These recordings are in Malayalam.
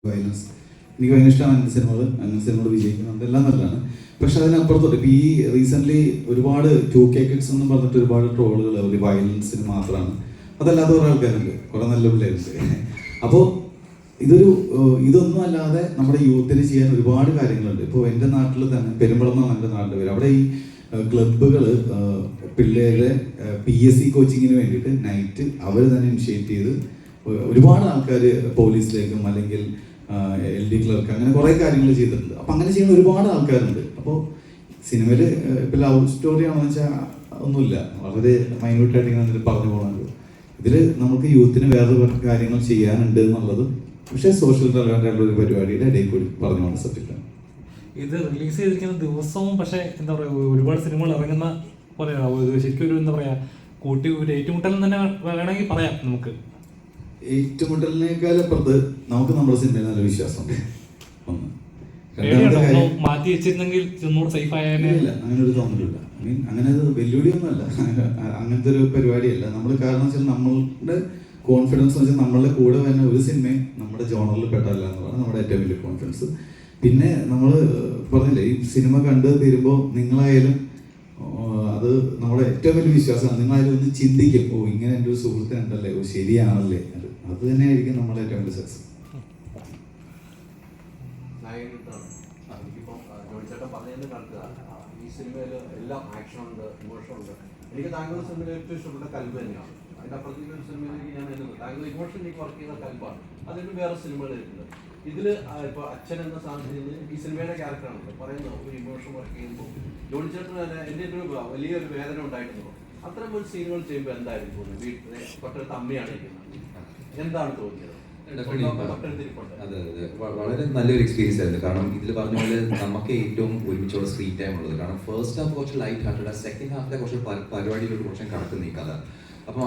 വയലൻസ് എനിക്ക് ഭയങ്കര ഇഷ്ടമാണ്. അങ്ങനത്തെ സിനിമകൾ വിജയിക്കുന്നുണ്ട്, എല്ലാം നല്ലതാണ്. പക്ഷെ അതിനപ്പുറത്തോട്ട് ഇപ്പോൾ ഈ റീസെൻ്റ്ലി ഒരുപാട് 2K കിഡ്സ് എന്നും പറഞ്ഞിട്ട് ഒരുപാട് ട്രോളുകൾ അവർ വയലൻസിന് മാത്രമാണ്. അതല്ലാതെ കുറേ ആൾക്കാരുണ്ട്, കുറേ നല്ല പിള്ളേരുണ്ട്. അപ്പോൾ ഇതൊന്നും അല്ലാതെ നമ്മുടെ യൂത്തിന് ചെയ്യാൻ ഒരുപാട് കാര്യങ്ങളുണ്ട്. ഇപ്പോൾ എൻ്റെ നാട്ടിൽ തന്നെ പെരുമ്പളം എന്നാണ് എൻ്റെ നാട്ടിൽ പേര്. അവിടെ ഈ ക്ലബ്ബുകൾ പിള്ളേരുടെ PSC കോച്ചിങ്ങിന് വേണ്ടിയിട്ട് നൈറ്റ് അവർ തന്നെ ഇനിഷ്യേറ്റ് ചെയ്ത് ഒരുപാട് ആൾക്കാർ പോലീസിലേക്കും അല്ലെങ്കിൽ LD ക്ലർക്ക് അങ്ങനെ കുറേ കാര്യങ്ങൾ ചെയ്തിട്ടുണ്ട്. അപ്പം അങ്ങനെ ചെയ്യുന്ന ഒരുപാട് ആൾക്കാരുണ്ട്. അപ്പോൾ സിനിമയിൽ ഇപ്പം ലവ് സ്റ്റോറിയാണെന്ന് വെച്ചാൽ ഒന്നുമില്ല, വളരെ മൈന്യൂട്ടായിട്ട് ഇങ്ങനെ പറഞ്ഞു പോകുന്നത്. ഇതിൽ നമുക്ക് യൂത്തിന് വേറെ കാര്യങ്ങൾ ചെയ്യാനുണ്ട് എന്നുള്ളത് പക്ഷേ സോഷ്യൽ റെലവൻ്റ് ആയിട്ടുള്ള ഒരു പരിപാടിയുടെ ഇടയിൽ കൂടി പറഞ്ഞു പോകണം. സത്യത്തിൽ ഇത് റിലീസ് ചെയ്തിരിക്കുന്ന ദിവസവും പക്ഷേ എന്താ പറയുക, ഒരുപാട് സിനിമകൾ ഇറങ്ങുന്ന പോലെയാണ്. ശരിക്കും ഒരു എന്താ പറയുക, ഒരു ഏറ്റുമുട്ടൽ തന്നെ വേണമെങ്കിൽ പറയാം. നമുക്ക് ഏറ്റുമുട്ടലിനേക്കാൾ അപ്പുറത്ത് നമുക്ക് നമ്മുടെ സിനിമയിൽ നല്ല വിശ്വാസമുണ്ട്. മാറ്റി വെച്ചിരുന്നെങ്കിൽ സേഫ് ആയാലില്ല, അങ്ങനെ ഒരു തോന്നലില്ല. അങ്ങനെ വെല്ലുവിളിയൊന്നുമല്ല, അങ്ങനത്തെ ഒരു പരിപാടിയല്ല നമ്മൾ. കാരണം വെച്ചാൽ നമ്മളുടെ കോൺഫിഡൻസ് എന്ന് വെച്ചാൽ നമ്മളുടെ കൂടെ തന്നെ ഒരു സിനിമയും നമ്മുടെ ജോണറിൽ പെട്ടല്ല എന്നുള്ളതാണ് നമ്മുടെ ഏറ്റവും വലിയ കോൺഫിഡൻസ്. പിന്നെ നമ്മൾ പറഞ്ഞില്ലേ, ഈ സിനിമ കണ്ട് തീരുമ്പോൾ നിങ്ങളായാലും അത് നമ്മുടെ ഏറ്റവും വലിയ വിശ്വാസമാണ്. നിങ്ങളായാലും ഒന്ന് ചിന്തിക്കും, ഇങ്ങനെ എൻ്റെ ഒരു സുഹൃത്തിനുണ്ടല്ലേ, ശരിയാണല്ലേ. അത് തന്നെയായിരിക്കും നമ്മുടെ ഏറ്റവും വലിയ സക്സസ്. ഈ സിനിമയിൽ എല്ലാം ആക്ഷൻ ഉണ്ട്, ഇമോഷൻ ഉണ്ട്. എനിക്ക് താങ്കളുടെ സിനിമയിൽ ഏറ്റവും ഇഷ്ടപ്പെട്ട കൽബ് തന്നെയാണ്. അതിൻ്റെ അപ്പുറത്തേക്ക് ഒരു സിനിമയിലേക്ക് ഞാൻ എഴുതുന്നത് താങ്കൾ ഇമോഷനിലേക്ക് വർക്ക് ചെയ്യുന്ന കൽബാണ്. അതിന് വേറെ സിനിമകളുണ്ട്. ഇതിൽ ഇപ്പോൾ അച്ഛൻ എന്ന സാഹചര്യത്തിൽ ഈ സിനിമയുടെ ക്യാരക്ടറാണ് പറയുന്നത്. ഒരു ഇമോഷൻ വർക്ക് ചെയ്യുമ്പോൾ ജോണി ചേട്ടന് തന്നെ എൻ്റെ ഒരു വലിയൊരു വേദന ഉണ്ടായിട്ടുണ്ടോ? അത്തരം ഒരു സീനുകൾ ചെയ്യുമ്പോൾ എന്തായിരിക്കും തോന്നുന്നത്? വീട്ടിലെ തൊട്ടടുത്ത് അമ്മയാണ് ഇരിക്കുന്നത്, എന്താണ് തോന്നിയത്? അതെ, വളരെ നല്ലൊരു എക്സ്പീരിയൻസ് ആയിരുന്നു. കാരണം ഇതിൽ പറഞ്ഞ പോലെ നമുക്ക് ഏറ്റവും ഒരുമിച്ചുള്ള സ്ക്രീൻ ടൈം ഉള്ളത്. കാരണം ഫസ്റ്റ് ഹാഫ് കുറച്ച് ലൈറ്റ് ഹാർട്ടഡ്, സെക്കൻഡ് ഹാഫിലെ കുറച്ച് പരിപാടിയിലോട്ട് കുറച്ച് കടക്കുന്ന ഈ കഥ. അപ്പം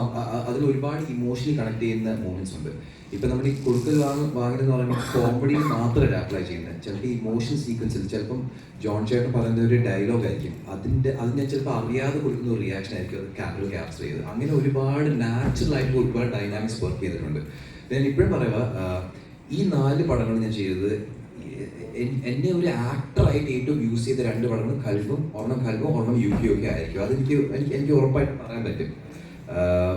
അതിൽ ഒരുപാട് ഇമോഷണലി കണക്ട് ചെയ്യുന്ന മൂമെന്റ്സ് ഉണ്ട്. ഇപ്പം നമ്മൾ ഈ കൊടുക്കൽ വാങ്ങലെന്ന് പറയുമ്പോൾ കോമഡി മാത്രമല്ല അപ്ലൈ ചെയ്യുന്നത്. ചിലപ്പോൾ ഈ ഇമോഷൻ സീക്വൻസിൽ ചിലപ്പം ജോൺ ചേട്ടൻ പറയുന്ന ഒരു ഡയലോഗ് ആയിരിക്കും, അത് ഞാൻ ചിലപ്പോൾ അറിയാതെ കൊടുക്കുന്ന ഒരു റിയാക്ഷൻ ആയിരിക്കും അത് ക്യാപ്ചർ ചെയ്ത്. അങ്ങനെ ഒരുപാട് നാച്ചുറൽ ആയിട്ട് ഒരുപാട് ഡൈനാമിക്സ് വർക്ക് ചെയ്തിട്ടുണ്ട്. ഞാൻ ഇപ്പോഴും പറയുക, ഈ 4 പടങ്ങൾ ഞാൻ ചെയ്തത് എന്നെ ഒരു ആക്ടറായിട്ട് ഏറ്റവും യൂസ് ചെയ്ത 2 പടങ്ങൾ ഒരെണ്ണം UK ഒക്കെ ആയിരിക്കും. എനിക്ക് ഉറപ്പായിട്ട് പറയാൻ പറ്റും.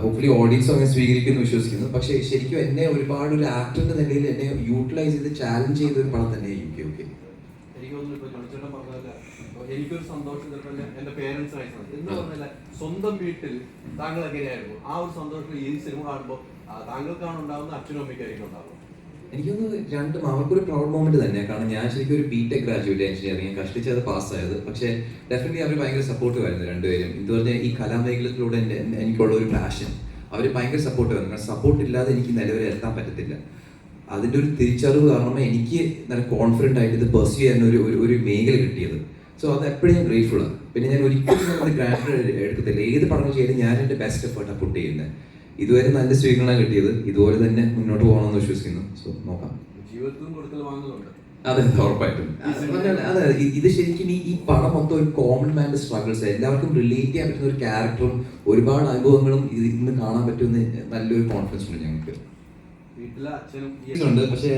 ഹോപ്പ്ഫുള്ളി ഓഡിയൻസ് അങ്ങനെ സ്വീകരിക്കുന്നു വിശ്വസിക്കുന്നു. പക്ഷേ ശരിക്കും എന്നെ ഒരുപാട് ഒരു ആക്ടറിന്റെ നിലയിൽ എന്നെ യൂട്ടിലൈസ് ചെയ്ത് ചാലഞ്ച് ചെയ്ത ഒരു പടം തന്നെ UK ഒക്കെ. എനിക്ക് തോന്നുന്നു ഇപ്പോൾ ജോണിച്ചേട്ടൻ പറഞ്ഞതല്ല, എനിക്കൊരു സന്തോഷം എൻ്റെ പേരൻസ് എന്ന് പറഞ്ഞാൽ സ്വന്തം വീട്ടിൽ താങ്കൾ എങ്ങനെയായിരുന്നു ആ ഒരു സന്തോഷം ഈ സിനിമ കാണുമ്പോൾ താങ്കൾക്കാണ് ഉണ്ടാവുന്ന, അച്ഛനും അമ്മയ്ക്കായിരിക്കും ഉണ്ടാവുക? എനിക്കൊന്ന് അവർക്കൊരു പ്രൗഡ് മൊമെന്റ് തന്നെയാണ്. കാരണം ഞാൻ ശരിക്കും ഒരു BTech ഗ്രാജുവേറ്റ് എഞ്ചിനീയറിംഗ് കഷ്ടിച്ചത് പാസ്സായത്. പക്ഷേ ഡെഫിനറ്റ്ലി അവർ ഭയങ്കര സപ്പോർട്ടീവ് ആയിരുന്നു രണ്ടുപേരും. ഇത് പറഞ്ഞാൽ ഈ കലാമേഖലയിലൂടെ എനിക്കുള്ള ഒരു പാഷൻ അവർ ഭയങ്കര സപ്പോർട്ടീവ് ആയിരുന്നു. കാരണം സപ്പോർട്ട് ഇല്ലാതെ എനിക്ക് നിലവരെ എത്താൻ പറ്റത്തില്ല. അതിൻ്റെ ഒരു തിരിച്ചറിവ് കാരണമാണ് എനിക്ക് നല്ല കോൺഫിഡൻ്റ് ആയിട്ട് ഇത് പെർസ്യൂ ചെയ്യാൻ ഒരു മേഖല കിട്ടിയത്. സോ അത് എപ്പോഴും ഞാൻ ഗ്രേറ്റ്ഫുള്ളാണ്. പിന്നെ ഞാൻ ഒരിക്കലും നമ്മൾ ഗ്രാൻഡ് എടുക്കത്തില്ല. ഏത് പഠനം ചെയ്താലും ഞാൻ എൻ്റെ ബെസ്റ്റ് എഫേർട്ടാണ് പുട്ട് ചെയ്യുന്നത്. ഇതുവരെ നല്ല സ്വീകരണം കിട്ടിയത്. ഇതുപോലെ തന്നെ മുന്നോട്ട് പോകണമെന്ന് വിശ്വസിക്കുന്നു. സോ നോക്കാം. ജീവിതത്തിലും കൊടുക്കൽ വാങ്ങലുണ്ട്. അതെ, ഉറപ്പായിട്ടും. അതെ, ഇത് ശരിക്കും ഈ പടം മൊത്തം ഒരു കോമൺ മാൻ്റെ സ്ട്രഗിൾസ്, എല്ലാവർക്കും റിലേറ്റ് ചെയ്യാൻ പറ്റുന്ന ഒരു ക്യാരക്ടറും ഒരുപാട് അനുഭവങ്ങളും ഇന്ന് കാണാൻ പറ്റുമെന്ന് നല്ലൊരു കോൺഫിഡൻസ് ഉണ്ട് ഞങ്ങൾക്ക്. വീട്ടിലെ അച്ഛനും ഉണ്ട്. പക്ഷേ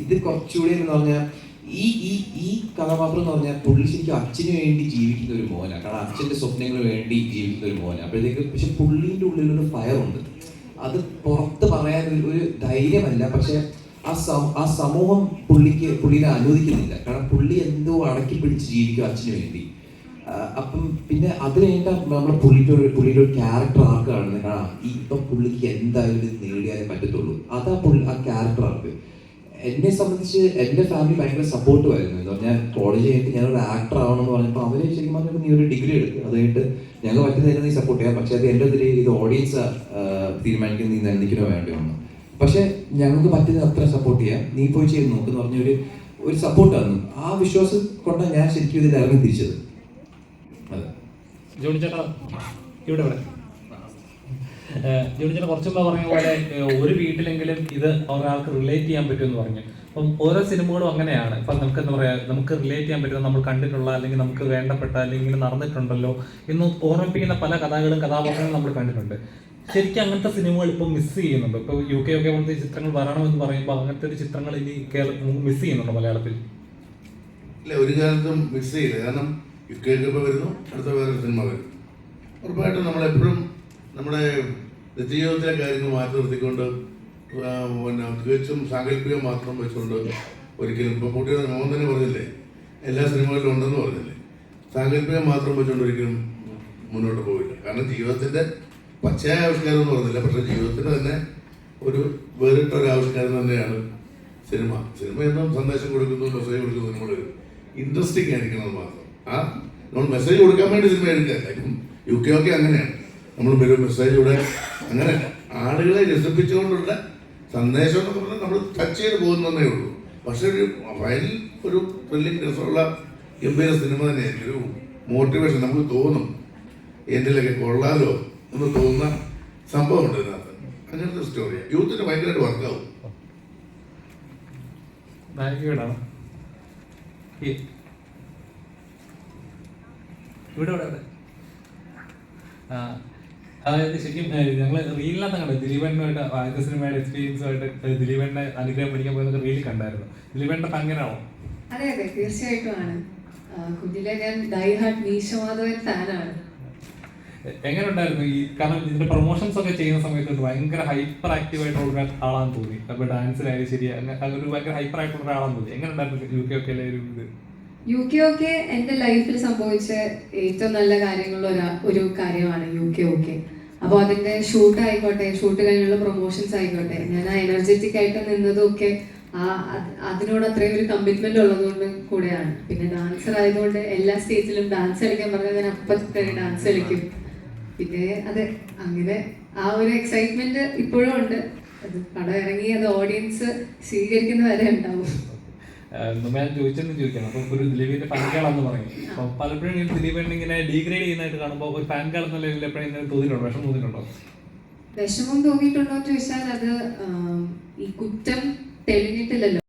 ഇത് കുറച്ചുകൂടി എന്ന് പറഞ്ഞാൽ ഈ കഥാപാത്രം എന്ന് പറഞ്ഞാൽ പുള്ളി ശരിക്കും അച്ഛന് വേണ്ടി ജീവിക്കുന്ന ഒരു മോനാണ്. കാരണം അച്ഛൻ്റെ സ്വപ്നങ്ങൾ വേണ്ടി ജീവിക്കുന്ന ഒരു മോനാണ്. അപ്പോഴത്തേക്ക് പക്ഷെ പുള്ളീൻ്റെ ഉള്ളിലൊരു ഫയർ ഉണ്ട്. അത് പുറത്ത് പറയാൻ ഒരു ധൈര്യമല്ല. പക്ഷെ ആ സമൂഹം പുള്ളിയെ അനുവദിക്കുന്നില്ല. കാരണം പുള്ളി എന്തോ അടക്കി പിടിച്ച് ജീവിക്കും അച്ഛന് വേണ്ടി. അപ്പം പിന്നെ അത് കഴിഞ്ഞിട്ട് നമ്മൾ പുള്ളിയുടെ ഒരു ക്യാരക്ടർ ആർക്ക് കാണുന്നത്. കാരണം ഇപ്പം പുള്ളിക്ക് എന്തായാലും നേടിയാലേ പറ്റത്തുള്ളൂ. അതാ ആ ക്യാരക്ടർ ആർക്ക്. എന്നെ സംബന്ധിച്ച് എൻ്റെ ഫാമിലി ഭയങ്കര സപ്പോർട്ടീവായിരുന്നു. എന്ന് പറഞ്ഞാൽ കോളേജ് കഴിഞ്ഞിട്ട് ഞാനൊരു ആക്ടർ ആവണമെന്ന് പറഞ്ഞപ്പോൾ അവർ ശരിക്കും പറഞ്ഞപ്പോൾ നീ ഒരു ഡിഗ്രി എടുക്കുക, അത് കഴിഞ്ഞിട്ട് ഞങ്ങൾ പറ്റുന്നതിന് നീ സപ്പോർട്ട് ചെയ്യാം. പക്ഷേ അത് എൻ്റെ ഇതിൽ ഇത് ഓഡിയൻസ് തീരുമാനിക്കുന്ന നീ നിൽക്കണോ വേണ്ടി വന്നു. പക്ഷേ ഞങ്ങൾക്ക് പറ്റുന്നത് അത്ര സപ്പോർട്ട് ചെയ്യാം, നീ പോയി ചെയ്ത് നോക്കെന്ന് പറഞ്ഞൊരു സപ്പോർട്ട് തന്നു. ആ വിശ്വാസം കൊണ്ടാണ് ഞാൻ ശരിക്കും ഇതിൽ ഇറങ്ങി തിരിച്ചത്. അതെ. ജോണി ചേട്ടാ ഇവിടെ ജോണിച്ചേട്ടൻ കുറച്ച് മുമ്പ് പറഞ്ഞ പോലെ ഒരു വീട്ടിലെങ്കിലും ഇത് ഒരാൾക്ക് റിലേറ്റ് ചെയ്യാൻ പറ്റുമെന്ന് പറഞ്ഞു. അപ്പം ഓരോ സിനിമകളും അങ്ങനെയാണ്. ഇപ്പം നമുക്ക് എന്താ പറയുക, നമുക്ക് റിലേറ്റ് ചെയ്യാൻ പറ്റുന്ന, നമ്മൾ കണ്ടിട്ടുള്ള അല്ലെങ്കിൽ നമുക്ക് വേണ്ടപ്പെട്ട അല്ലെങ്കിൽ നടന്നിട്ടുണ്ടല്ലോ എന്ന് ഓർമ്മിപ്പിക്കുന്ന പല കഥകളും കഥാപാത്രങ്ങളും നമ്മൾ കണ്ടിട്ടുണ്ട്. ശരിക്കും അങ്ങനത്തെ സിനിമകൾ ഇപ്പം മിസ് ചെയ്യുന്നുണ്ട്. ഇപ്പോൾ UK ഒക്കെ പോലത്തെ ചിത്രങ്ങൾ വരണമെന്ന് പറയുമ്പോൾ അങ്ങനത്തെ ഒരു ചിത്രങ്ങൾ ഇനി കേരളം മിസ് ചെയ്യുന്നുണ്ടോ മലയാളത്തിൽ? ഇല്ല, ഒരു കാലത്തും മിസ് ചെയ്യില്ല. കാരണം UK ഒക്കെ വരുന്നു, അടുത്ത വേറെ സിനിമ വരും. ഉറപ്പായിട്ടും നമ്മളെപ്പോഴും നമ്മുടെ നിത്യജീവിതത്തിലെ കാര്യങ്ങൾ മാറ്റി നിർത്തിക്കൊണ്ട് പിന്നെ തികച്ചും സാങ്കല്പികം മാത്രം വെച്ചുകൊണ്ട് ഒരിക്കലും ഇപ്പോൾ കുട്ടിയുടെ മോഹൻ തന്നെ പറഞ്ഞില്ലേ, എല്ലാ സിനിമകളിലും ഉണ്ടെന്ന് പറഞ്ഞില്ലേ, സാങ്കല്പികം മാത്രം വെച്ചുകൊണ്ട് ഒരിക്കലും മുന്നോട്ട് പോയില്ല. കാരണം ജീവിതത്തിൻ്റെ പച്ചയായ ആവിഷ്കാരം എന്ന് പറഞ്ഞില്ല, പക്ഷേ ജീവിതത്തിന് തന്നെ ഒരു വേറിട്ട ഒരു ആവിഷ്കാരം തന്നെയാണ് സിനിമ. സിനിമ എന്നും സന്ദേശം കൊടുക്കുന്നു, മെസ്സേജ് കൊടുക്കുന്നു. നമ്മൾ ഇൻട്രസ്റ്റിംഗ് ആയിരിക്കണം മാത്രം. നമ്മൾ മെസ്സേജ് കൊടുക്കാൻ വേണ്ടി സിനിമ എടുക്കുക. ഇപ്പം UK ഒക്കെ അങ്ങനെയാണ്. നമ്മൾ ഒരു മെസ്സേജ് ഇവിടെ അങ്ങനെ ആളുകളെ രസിപ്പിച്ചുകൊണ്ടുള്ള സന്ദേശം എന്നൊക്കെ പറഞ്ഞാൽ നമ്മൾ ടച്ച് ചെയ്ത് പോകുന്നതേ ഉള്ളൂ. പക്ഷെ ഒരു ത്രില്ലിംഗ് രസമുള്ള ഗംഭീര സിനിമ തന്നെയായിരിക്കും. ഒരു മോട്ടിവേഷൻ നമുക്ക് തോന്നും, എന്നിലൊക്കെ കൊള്ളാലോ എന്ന് തോന്നുന്ന സംഭവമുണ്ട് ഇതിനകത്ത്. അങ്ങനത്തെ സ്റ്റോറിയാണ്. യൂത്തിന് ഭയങ്കരമായിട്ട് വർക്കാവും. ഇവിടെ അതായത് ശരിക്കും ഞങ്ങൾ റീലിനകത്ത് കണ്ടത് ദിലീപേട്ടനുമായിട്ട് ആദ്യ സിനിമയുടെ എക്സ്പീരിയൻസുമായിട്ട് ദിലീപേട്ടനെ അനുഗ്രഹം പഠിക്കാൻ പോയെന്നൊക്കെ റീലിൽ കണ്ടായിരുന്നു. ദിലീപേട്ടൻ്റെ പങ്കനാണോ? അതെ അതെ, തീർച്ചയായിട്ടും ആണ്. കുഞ്ഞിലെ ഞാൻ ഡൈ ഹാർട്ട് മീശമാധവൻ ഫാനാണ്. എങ്ങനെ ഉണ്ടായിരുന്നു ഈ, കാരണം ഇതിന്റെ പ്രൊമോഷൻസ് ഒക്കെ ചെയ്യുന്ന സമയത്ത് ഭയങ്കര ഹൈപ്പർ ആക്റ്റീവ് ആയിട്ടുള്ള ആളാന്ന് തോന്നി. അപ്പൊ ഡാൻസിലായാലും ശരി, അങ്ങനെ ഒരു ഭയങ്കര ഹൈപ്പർ ആയിട്ടുള്ള ഒരാളാന്ന് തോന്നി. എങ്ങനെ ഉണ്ടായിരുന്നു UK ഒക്കെ ഒരു ഇത്? UK ഒക്കെ എൻ്റെ ലൈഫിൽ സംഭവിച്ച ഏറ്റവും നല്ല കാര്യങ്ങളുള്ള ഒരു കാര്യമാണ് UK ഒക്കെ. അപ്പോൾ അതിൻ്റെ ഷൂട്ട് ആയിക്കോട്ടെ, ഷൂട്ട് കഴിഞ്ഞുള്ള പ്രൊമോഷൻസ് ആയിക്കോട്ടെ, ഞാൻ ആ എനർജറ്റിക് ആയിട്ട് നിന്നതും ഒക്കെ അതിനോട് അത്രയും ഒരു കമ്മിറ്റ്മെന്റ് ഉള്ളതുകൊണ്ട് കൂടെയാണ്. പിന്നെ ഡാൻസർ ആയതുകൊണ്ട് എല്ലാ സ്റ്റേജിലും ഡാൻസ് കളിക്കാൻ പറഞ്ഞാൽ ഞാൻ അപ്പം ഡാൻസ് കളിക്കും. പിന്നെ അത് അങ്ങനെ ആ ഒരു എക്സൈറ്റ്മെന്റ് ഇപ്പോഴും ഉണ്ട്. അത് പടം ഇറങ്ങി അത് ഓഡിയൻസ് സ്വീകരിക്കുന്ന വരെ ഉണ്ടാവും. ഞാൻ ചോദിക്കണം. അപ്പൊ ഒരു ദിലീപിന്റെ ഫാൻ ഗേളാന്ന് പറയും. അപ്പൊ പലപ്പോഴും ഈ ദിലീപേട്ടൻ ഇങ്ങനെ ഡീഗ്രേഡ് ചെയ്യുന്നതായിട്ട് കാണുമ്പോൾ ഒരു ഫാൻ ഗേൾ എന്നുള്ള ലെവലിൽ എപ്പോഴും തോന്നിയിട്ടുണ്ടോ, വിഷമം തോന്നിയിട്ടുണ്ടോ? വിഷമം തോന്നിയിട്ടുണ്ടോ എന്ന് ചോദിച്ചാൽ അത് ഈ കുറ്റം തെളിഞ്ഞിട്ടില്ലല്ലോ.